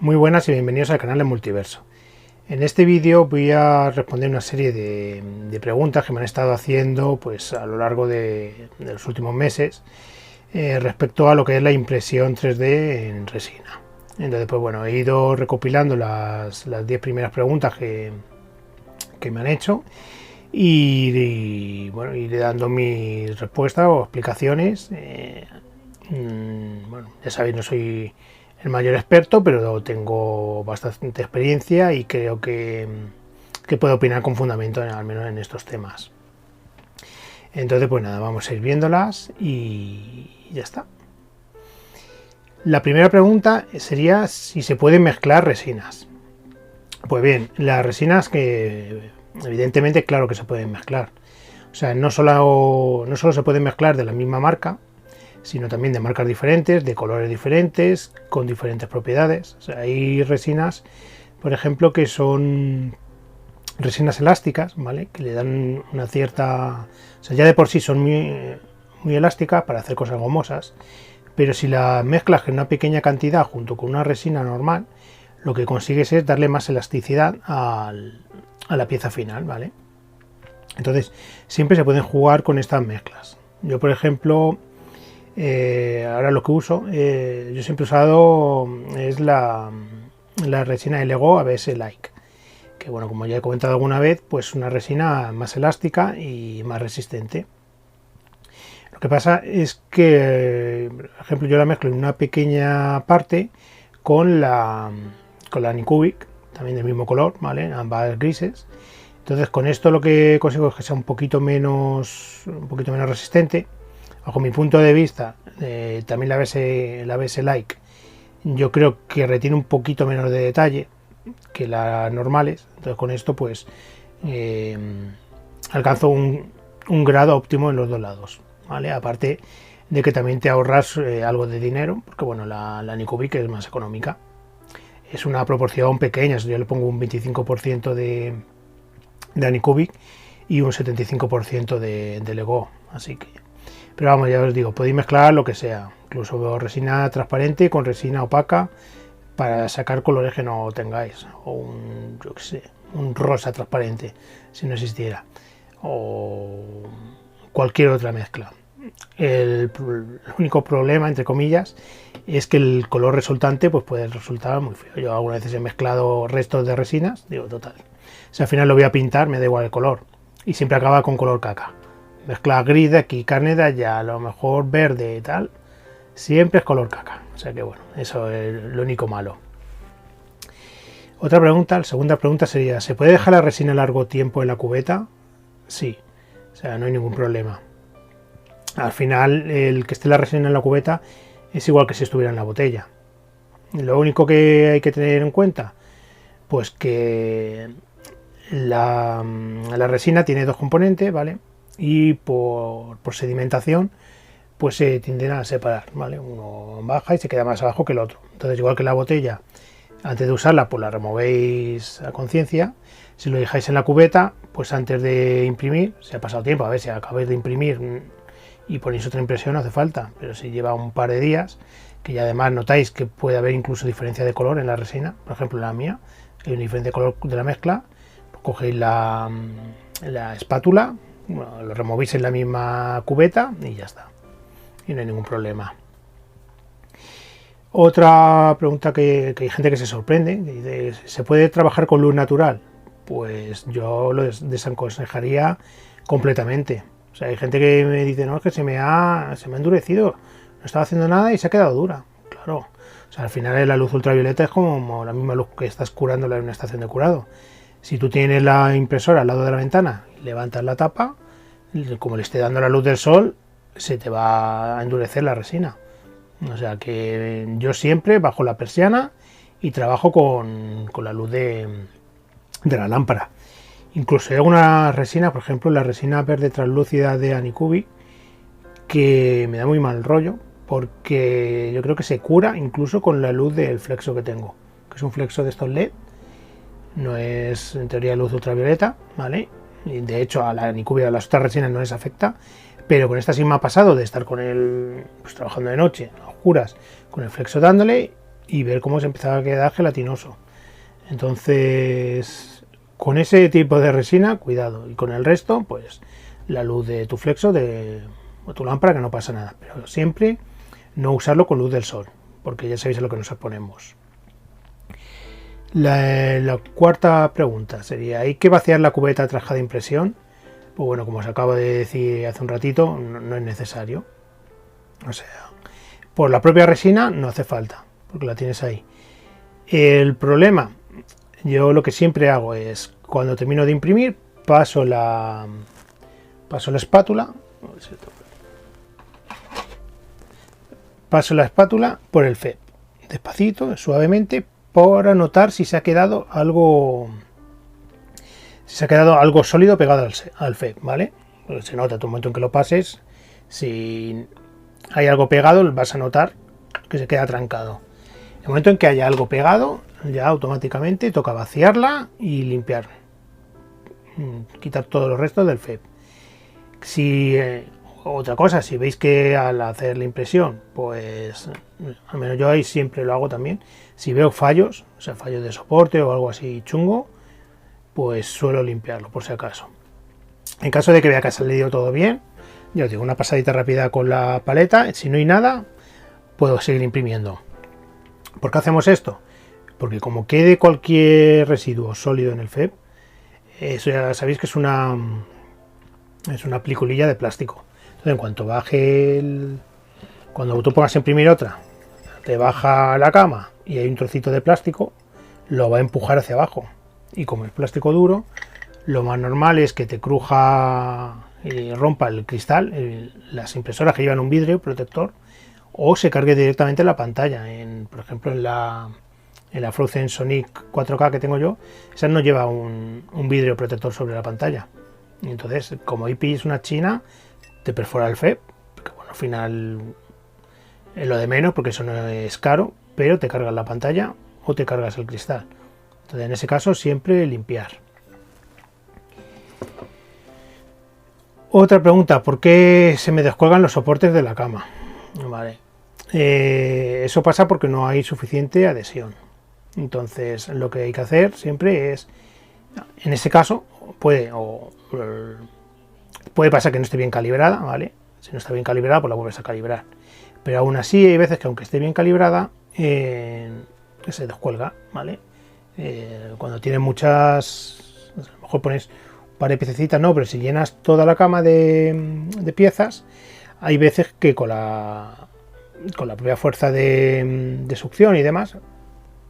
Muy buenas y bienvenidos al canal de Multiverso. En este vídeo voy a responder una serie de preguntas que me han estado haciendo pues, a lo largo de los últimos meses respecto a lo que es la impresión 3D en resina. Entonces, pues bueno, he ido recopilando las 10 primeras preguntas que me han hecho y bueno, iré dando mis respuestas o explicaciones. Bueno, ya sabéis, no soy el mayor experto, pero tengo bastante experiencia y creo que puedo opinar con fundamento, al menos en estos temas. Entonces, pues nada, vamos a ir viéndolas y ya está. La primera pregunta sería si se pueden mezclar resinas. Pues bien, las resinas que evidentemente claro que se pueden mezclar. O sea, no solo se pueden mezclar de la misma marca, sino también de marcas diferentes, de colores diferentes, con diferentes propiedades. O sea, hay resinas, por ejemplo, que son resinas elásticas, ¿vale? Que le dan una cierta... O sea, ya de por sí son muy elásticas para hacer cosas gomosas, pero si la mezclas en una pequeña cantidad junto con una resina normal, lo que consigues es darle más elasticidad a la pieza final, ¿vale? Entonces, siempre se pueden jugar con estas mezclas. Yo, por ejemplo, ahora lo que uso, yo siempre he usado es la resina Lego ABS Like, que bueno, como ya he comentado alguna vez, pues una resina más elástica y más resistente. Lo que pasa es que, por ejemplo, yo la mezclo en una pequeña parte con la Anycubic, también del mismo color, ¿vale? Ambas grises. Entonces con esto lo que consigo es que sea un poquito menos resistente. Bajo mi punto de vista, también la ABS Like yo creo que retiene un poquito menos de detalle que las normales. Entonces con esto pues alcanzo un grado óptimo en los dos lados, ¿vale? Aparte de que también te ahorras algo de dinero, porque bueno, la Anycubic es más económica. Es una proporción pequeña, yo le pongo un 25% de Anycubic y un 75% de Lego, así que... Pero vamos, ya os digo, podéis mezclar lo que sea, incluso resina transparente con resina opaca para sacar colores que no tengáis, o yo qué sé, un rosa transparente, si no existiera, o cualquier otra mezcla. El único problema, entre comillas, es que el color resultante pues puede resultar muy feo. Yo algunas veces he mezclado restos de resinas, digo, total, si al final lo voy a pintar, me da igual el color, y siempre acaba con color caca. Mezcla gris de aquí, carne de allá, a lo mejor verde y tal, siempre es color caca. O sea que bueno, eso es lo único malo. Otra pregunta, la segunda pregunta sería, ¿se puede dejar la resina largo tiempo en la cubeta? Sí, o sea, no hay ningún problema. Al final, el que esté la resina en la cubeta es igual que si estuviera en la botella. Lo único que hay que tener en cuenta, pues que la resina tiene dos componentes, ¿vale? Y por sedimentación pues se tienden a separar, ¿vale? Uno baja y se queda más abajo que el otro. Entonces, igual que la botella, antes de usarla pues la removéis a conciencia. Si lo dejáis en la cubeta, pues antes de imprimir, si ha pasado tiempo, a ver si acabáis de imprimir y ponéis otra impresión, no hace falta, pero si lleva un par de días, que ya además notáis que puede haber incluso diferencia de color en la resina, por ejemplo en la mía hay una diferencia de color de la mezcla, pues cogéis la espátula, bueno, lo removéis en la misma cubeta y ya está, y no hay ningún problema. Otra pregunta que hay gente que se sorprende, que dice, ¿se puede trabajar con luz natural? Pues yo lo desaconsejaría completamente. O sea, hay gente que me dice, no, es que se me ha endurecido, no estaba haciendo nada y se ha quedado dura. Claro, o sea, al final la luz ultravioleta es como la misma luz que estás curándola en una estación de curado. Si tú tienes la impresora al lado de la ventana, levantas la tapa, como le esté dando la luz del sol, se te va a endurecer la resina. O sea que yo siempre bajo la persiana y trabajo con la luz de la lámpara. Incluso hay alguna resina, por ejemplo la resina verde translúcida de Anycubic, que me da muy mal rollo, porque yo creo que se cura incluso con la luz del flexo que tengo, que es un flexo de estos LED. No es en teoría luz ultravioleta, ¿vale? Y de hecho a la Anycubic, a las otras resinas no les afecta, pero con esta sí me ha pasado de estar con él pues, trabajando de noche, a oscuras, con el flexo dándole, y ver cómo se empezaba a quedar gelatinoso. Entonces, con ese tipo de resina, cuidado. Y con el resto, pues la luz de tu flexo o tu lámpara, que no pasa nada. Pero siempre no usarlo con luz del sol, porque ya sabéis a lo que nos exponemos. La cuarta pregunta sería, ¿hay que vaciar la cubeta tras cada impresión? Pues bueno, como os acabo de decir hace un ratito, no es necesario. O sea, por la propia resina no hace falta, porque la tienes ahí. El problema, yo lo que siempre hago es, cuando termino de imprimir, paso la espátula por el FEP, despacito, suavemente, para notar si se ha quedado algo sólido pegado al FEP, ¿vale? Pues se nota, en el momento en que lo pases, si hay algo pegado, vas a notar que se queda trancado. En el momento en que haya algo pegado, ya automáticamente toca vaciarla y limpiar, quitar todos los restos del FEP. Otra cosa, si veis que al hacer la impresión, pues al menos yo ahí siempre lo hago también, si veo fallos, o sea, fallos de soporte o algo así chungo, pues suelo limpiarlo por si acaso. En caso de que vea que ha salido todo bien, ya os digo, una pasadita rápida con la paleta, si no hay nada, puedo seguir imprimiendo. ¿Por qué hacemos esto? Porque como quede cualquier residuo sólido en el FEP, eso ya sabéis que es una pliculilla de plástico. Entonces, en cuanto cuando tú pongas a imprimir otra, te baja la cama y hay un trocito de plástico, lo va a empujar hacia abajo. Y como es plástico duro, lo más normal es que te cruja y rompa el cristal, las impresoras que llevan un vidrio protector, o se cargue directamente en la pantalla. Por ejemplo, en la Frozen Sonic 4K que tengo yo, esa no lleva un vidrio protector sobre la pantalla. Y entonces, como ahí pilles una china, te perfora el FEP, que bueno, al final es lo de menos porque eso no es caro, pero te cargas la pantalla o te cargas el cristal. Entonces, en ese caso, siempre limpiar. Otra pregunta, ¿por qué se me descuelgan los soportes de la cama? Vale. Eso pasa porque no hay suficiente adhesión. Entonces, lo que hay que hacer siempre es, en ese caso, puede pasar que no esté bien calibrada, ¿vale? Si no está bien calibrada, pues la vuelves a calibrar. Pero aún así hay veces que aunque esté bien calibrada, se descuelga, ¿vale? Cuando tiene muchas, a lo mejor pones un par de piececitas, no, pero si llenas toda la cama de piezas, hay veces que con la propia fuerza de succión y demás,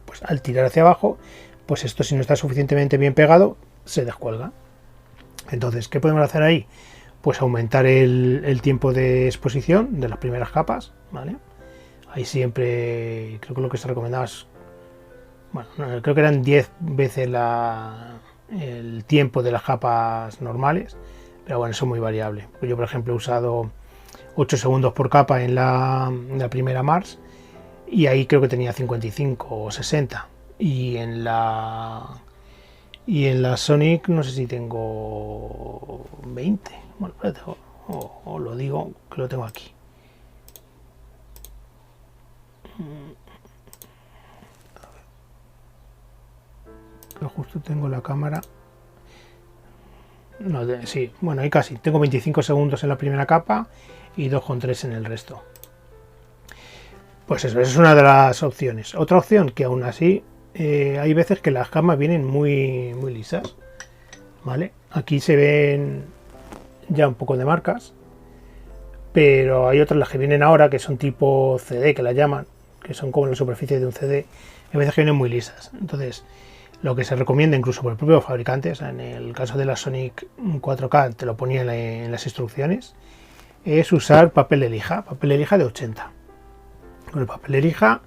pues al tirar hacia abajo, pues esto, si no está suficientemente bien pegado, se descuelga. Entonces, ¿qué podemos hacer ahí? Pues aumentar el tiempo de exposición de las primeras capas, ¿vale? Ahí siempre, creo que lo que se recomendaba es, bueno, creo que eran 10 veces el tiempo de las capas normales, pero bueno, eso es muy variable. Yo, por ejemplo, he usado 8 segundos por capa en la primera Mars, y ahí creo que tenía 55 o 60, y en la Sonic no sé si tengo 20. Bueno, os lo digo, que lo tengo aquí. Que justo tengo la cámara. No, sí, bueno, ahí casi. Tengo 25 segundos en la primera capa y 2,3 en el resto. Pues eso, esa es una de las opciones. Otra opción, que aún así hay veces que las camas vienen muy, muy lisas, ¿vale? Aquí se ven ya un poco de marcas, pero hay otras, las que vienen ahora, que son tipo CD, que la llaman, que son como la superficie de un CD, hay veces que vienen muy lisas. Entonces, lo que se recomienda incluso por el propio fabricante, o sea, en el caso de la Sonic 4K te lo ponía en las instrucciones, es usar papel de lija de 80. Con el papel de lija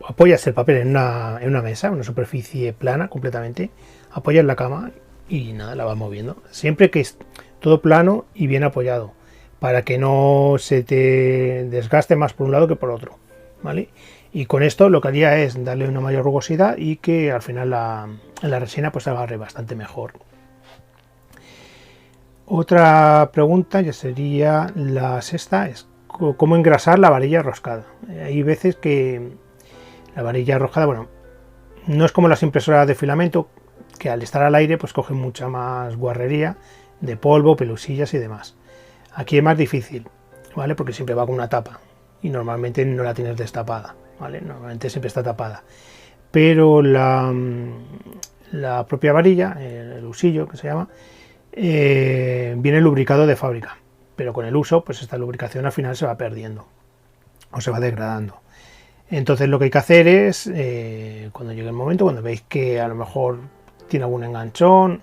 apoyas el papel en una mesa, una superficie plana completamente, apoyas la cama y nada, la vas moviendo. Siempre que es todo plano y bien apoyado, para que no se te desgaste más por un lado que por otro, ¿vale? Y con esto lo que haría es darle una mayor rugosidad y que al final la resina pues se agarre bastante mejor. Otra pregunta ya sería la sexta, es ¿cómo engrasar la varilla roscada? Hay veces que La varilla arrojada, bueno, no es como las impresoras de filamento, que al estar al aire pues cogen mucha más guarrería de polvo, pelusillas y demás. Aquí es más difícil, ¿vale? Porque siempre va con una tapa y normalmente no la tienes destapada, ¿vale? Normalmente siempre está tapada. Pero la propia varilla, el usillo que se llama, viene lubricado de fábrica, pero con el uso pues esta lubricación al final se va perdiendo o se va degradando. Entonces lo que hay que hacer es, cuando llegue el momento, cuando veis que a lo mejor tiene algún enganchón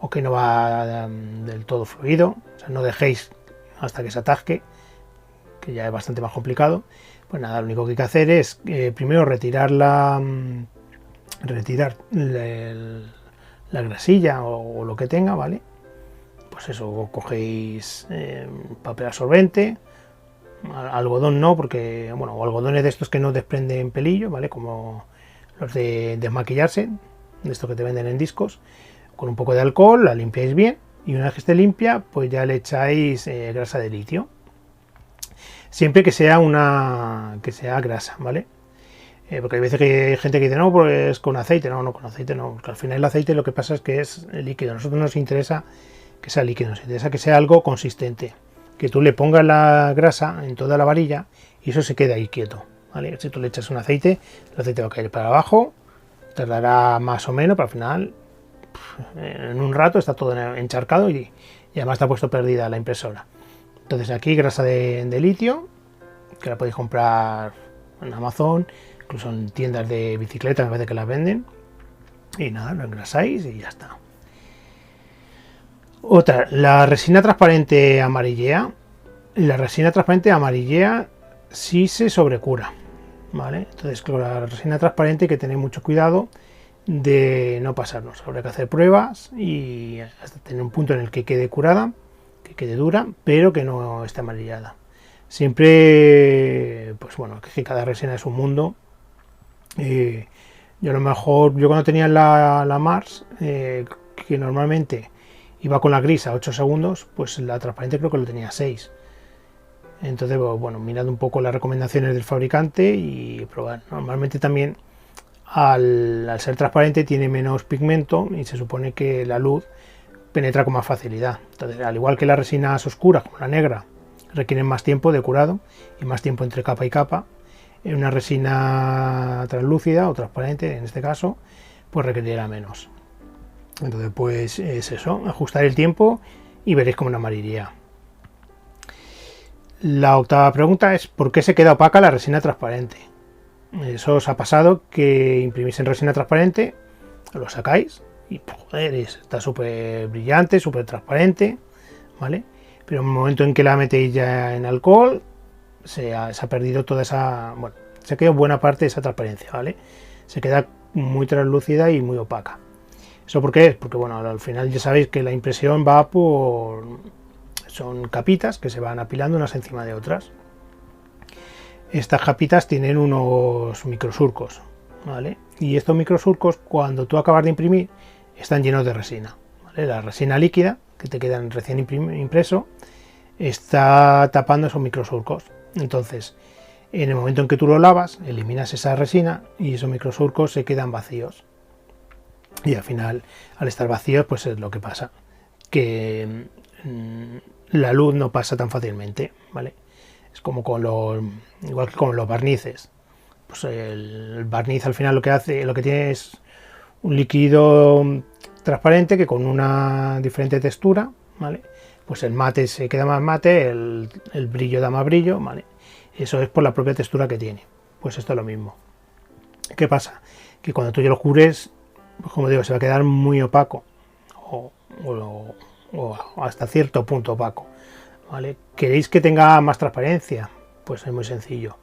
o que no va del todo fluido, o sea, no dejéis hasta que se atasque, que ya es bastante más complicado. Pues nada, lo único que hay que hacer es primero retirar la grasilla o lo que tenga, ¿vale? Pues eso, cogéis papel absorbente, algodón no, porque, bueno, algodones de estos que no desprenden pelillo, ¿vale? Como los de desmaquillarse, de estos que te venden en discos. Con un poco de alcohol la limpiáis bien y una vez que esté limpia, pues ya le echáis grasa de litio. Siempre que sea grasa, ¿vale? Porque hay veces que hay gente que dice, no, pues con aceite. No, con aceite no, porque al final el aceite lo que pasa es que es líquido. A nosotros nos interesa que sea líquido, nos interesa que sea algo consistente. Que tú le pongas la grasa en toda la varilla y eso se queda ahí quieto, ¿vale? Si tú le echas un aceite, el aceite va a caer para abajo, tardará más o menos, pero al final en un rato está todo encharcado y además está puesto perdida la impresora. Entonces aquí grasa de litio, que la podéis comprar en Amazon, incluso en tiendas de bicicletas, me parece que las venden. Y nada, lo engrasáis y ya está. Otra, la resina transparente amarillea. La resina transparente amarillea si se sobrecura, ¿vale? Entonces con la resina transparente hay que tener mucho cuidado de no pasarnos. Habrá que hacer pruebas y hasta tener un punto en el que quede curada, que quede dura, pero que no esté amarillada. Siempre, pues bueno, que cada resina es un mundo. Yo a lo mejor, yo cuando tenía la Mars, que normalmente iba con la gris a 8 segundos, pues la transparente creo que lo tenía 6. Entonces, bueno, mirad un poco las recomendaciones del fabricante y probar. Normalmente también al ser transparente tiene menos pigmento y se supone que la luz penetra con más facilidad. Entonces, al igual que las resinas oscuras como la negra requieren más tiempo de curado y más tiempo entre capa y capa, en una resina translúcida o transparente, en este caso, pues requerirá menos. Entonces, pues es eso, ajustar el tiempo y veréis cómo no amarilla. La octava pregunta es ¿por qué se queda opaca la resina transparente? Eso os ha pasado que imprimís en resina transparente, lo sacáis y joder, está súper brillante, súper transparente, ¿vale? Pero en el momento en que la metéis ya en alcohol, se ha perdido toda esa, bueno, se ha quedado buena parte de esa transparencia, ¿vale? Se queda muy translúcida y muy opaca. ¿Eso por qué es? Porque bueno, al final ya sabéis que la impresión va son capitas que se van apilando unas encima de otras. Estas capitas tienen unos microsurcos, ¿vale? Y estos microsurcos, cuando tú acabas de imprimir, están llenos de resina, ¿vale? La resina líquida, que te queda recién impreso, está tapando esos microsurcos. Entonces, en el momento en que tú lo lavas, eliminas esa resina y esos microsurcos se quedan vacíos. Y al final, al estar vacíos, pues es lo que pasa, que la luz no pasa tan fácilmente, ¿vale? Es como igual que con los barnices. Pues el barniz al final lo que tiene es un líquido transparente que con una diferente textura, ¿vale? Pues el mate se queda más mate, el brillo da más brillo, ¿vale? Eso es por la propia textura que tiene. Pues esto es lo mismo. ¿Qué pasa? Que cuando tú ya lo cubres, pues como digo, se va a quedar muy opaco o hasta cierto punto opaco, ¿vale? ¿Queréis que tenga más transparencia? Pues es muy sencillo.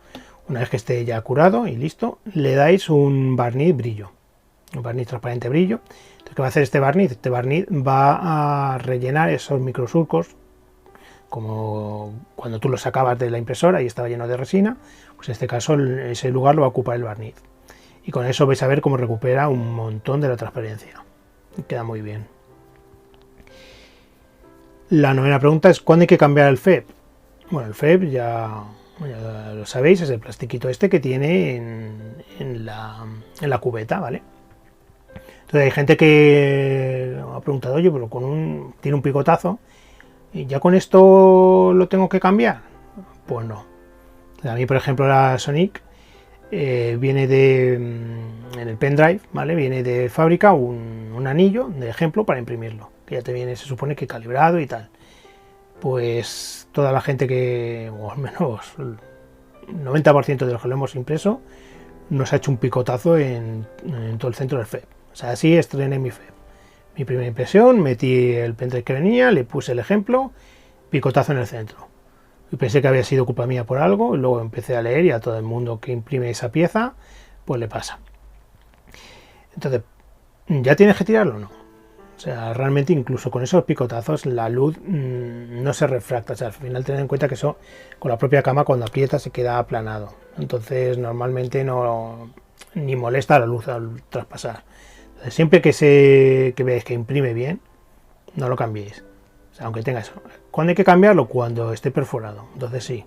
Una vez que esté ya curado y listo, le dais un barniz brillo, un barniz transparente brillo. Entonces, ¿qué va a hacer este barniz? Este barniz va a rellenar esos microsurcos, como cuando tú los sacabas de la impresora y estaba lleno de resina, pues en este caso ese lugar lo va a ocupar el barniz. Y con eso vais a ver cómo recupera un montón de la transparencia. Y queda muy bien. La novena pregunta es ¿cuándo hay que cambiar el FEP? Bueno, el FEP ya ya lo sabéis, es el plastiquito este que tiene en la cubeta, ¿vale? Entonces hay gente que ha preguntado, oye, pero tiene un picotazo, ¿y ya con esto lo tengo que cambiar? Pues no. A mí, por ejemplo, la Sonic viene en el pendrive, ¿vale? Viene de fábrica un anillo de ejemplo para imprimirlo, que ya te viene, se supone que calibrado y tal. Pues toda la gente o al menos el 90% de los que lo hemos impreso, nos ha hecho un picotazo en todo el centro del FEP. O sea, así estrené mi FEP. Mi primera impresión, metí el pendrive que venía, le puse el ejemplo, picotazo en el centro. Y pensé que había sido culpa mía por algo, y luego empecé a leer y a todo el mundo que imprime esa pieza, pues le pasa. Entonces, ¿ya tienes que tirarlo o no? O sea, realmente incluso con esos picotazos la luz no se refracta. O sea, al final tened en cuenta que eso con la propia cama cuando aprieta se queda aplanado. Entonces normalmente no ni molesta la luz al traspasar. Entonces, siempre que veáis que imprime bien, no lo cambiéis. O sea, aunque tenga eso. ¿Cuándo hay que cambiarlo? Cuando esté perforado. Entonces sí.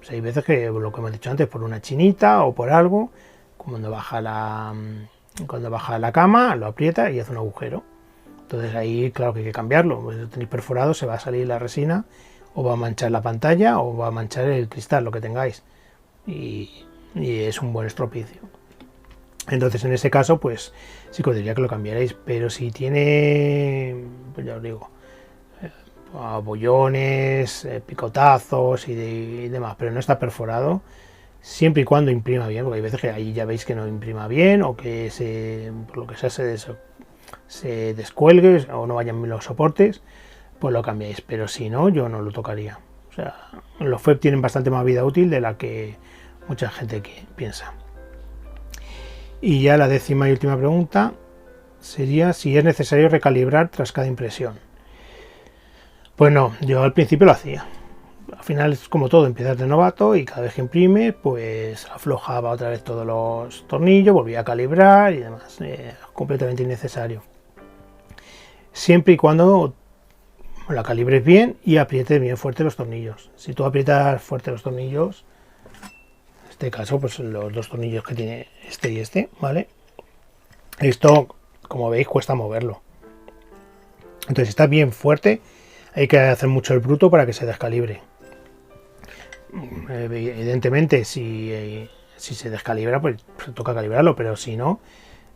O sea, hay veces que lo que hemos dicho antes, por una chinita o por algo, cuando baja la cama, lo aprieta y hace un agujero. Entonces ahí, claro que hay que cambiarlo. Pues si lo tenéis perforado, se va a salir la resina, o va a manchar la pantalla, o va a manchar el cristal, lo que tengáis. Y es un buen estropicio. Entonces en ese caso, pues sí que os diría que lo cambiaréis. Pero si tiene, pues ya os digo, abollones, picotazos y demás, pero no está perforado, siempre y cuando imprima bien, porque hay veces que ahí ya veis que no imprima bien, o que por lo que sea se descuelgue o no vayan los soportes, pues lo cambiáis. Pero si no, yo no lo tocaría. O sea, los FEP tienen bastante más vida útil de la que mucha gente piensa. Y ya la 10ª y última pregunta sería si es necesario recalibrar tras cada impresión. Pues no, yo al principio lo hacía. Al final es como todo, empiezas de novato y cada vez que imprime, pues aflojaba otra vez todos los tornillos, volvía a calibrar y demás. Completamente innecesario. Siempre y cuando la calibres bien y aprietes bien fuerte los tornillos. Si tú aprietas fuerte los tornillos, en este caso, pues los dos tornillos que tiene este y este, ¿vale? Esto, como veis, cuesta moverlo. Entonces, si está bien fuerte, hay que hacer mucho el bruto para que se descalibre. Evidentemente, si se descalibra, pues toca calibrarlo, pero si no,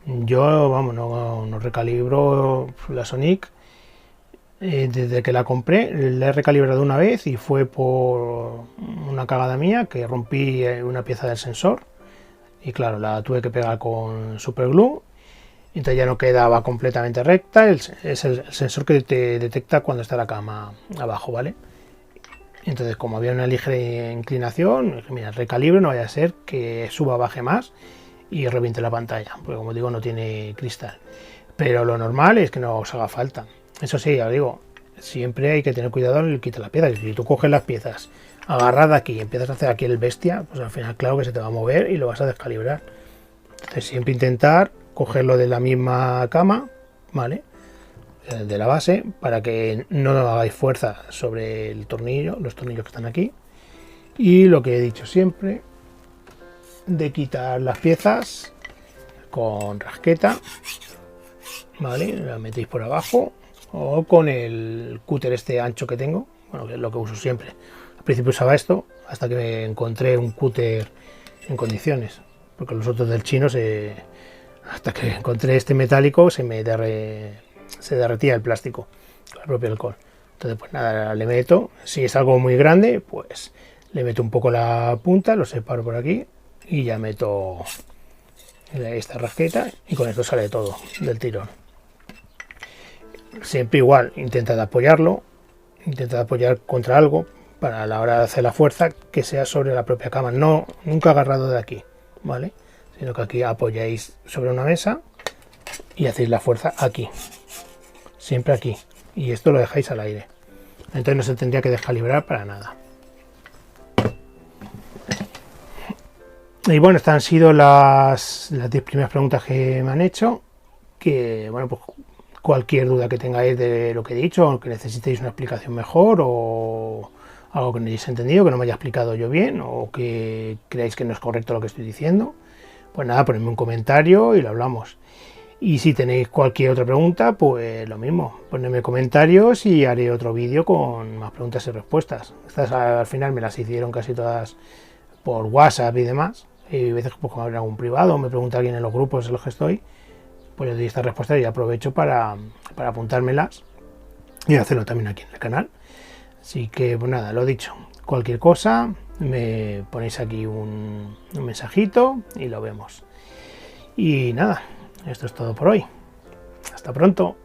yo, vamos, no recalibro la Sonic. Desde que la compré, la he recalibrado una vez y fue por una cagada mía que rompí una pieza del sensor. Y claro, la tuve que pegar con superglue. Entonces ya no quedaba completamente recta. Es el sensor que te detecta cuando está la cama abajo, ¿vale? Entonces, como había una ligera inclinación, dije, mira, recalibre, no vaya a ser que suba, baje más y reviente la pantalla, porque como digo, no tiene cristal. Pero lo normal es que no os haga falta. Eso sí, ya os digo, siempre hay que tener cuidado en el quitar las piezas. Si tú coges las piezas, agarras de aquí y empiezas a hacer aquí el bestia, pues al final, claro que se te va a mover y lo vas a descalibrar. Entonces, siempre intentar cogerlo de la misma cama, ¿vale? De la base, para que no hagáis fuerza sobre el tornillo, los tornillos que están aquí. Y lo que he dicho siempre, de quitar las piezas con rasqueta, ¿vale? La metéis por abajo o con el cúter este ancho que tengo, bueno, que es lo que uso siempre. Al principio usaba esto hasta que encontré un cúter en condiciones, porque los otros del chino hasta que encontré este metálico se derretía el plástico con el propio alcohol. Entonces, pues nada, le meto. Si es algo muy grande, pues le meto un poco la punta, lo separo por aquí y ya meto esta rasqueta y con esto sale todo del tirón. Siempre igual, intentad apoyar contra algo para a la hora de hacer la fuerza que sea sobre la propia cama, nunca agarrado de aquí, ¿vale? Sino que aquí apoyáis sobre una mesa y hacéis la fuerza aquí, siempre aquí, y esto lo dejáis al aire, entonces no se tendría que descalibrar para nada. Y bueno, estas han sido las 10 primeras preguntas que me han hecho, que bueno, pues cualquier duda que tengáis de lo que he dicho, o que necesitéis una explicación mejor o algo que no hayáis entendido, que no me haya explicado yo bien, o que creáis que no es correcto lo que estoy diciendo, pues nada, ponedme un comentario y lo hablamos. Y si tenéis cualquier otra pregunta, pues lo mismo, ponedme comentarios y haré otro vídeo con más preguntas y respuestas. Estas al final me las hicieron casi todas por WhatsApp y demás. Y a veces, pues, como habrá algún privado, me pregunta alguien en los grupos en los que estoy, pues yo doy estas respuestas y aprovecho para apuntármelas y hacerlo también aquí en el canal. Así que, pues nada, lo dicho, cualquier cosa, me ponéis aquí un mensajito y lo vemos. Y nada, esto es todo por hoy. Hasta pronto.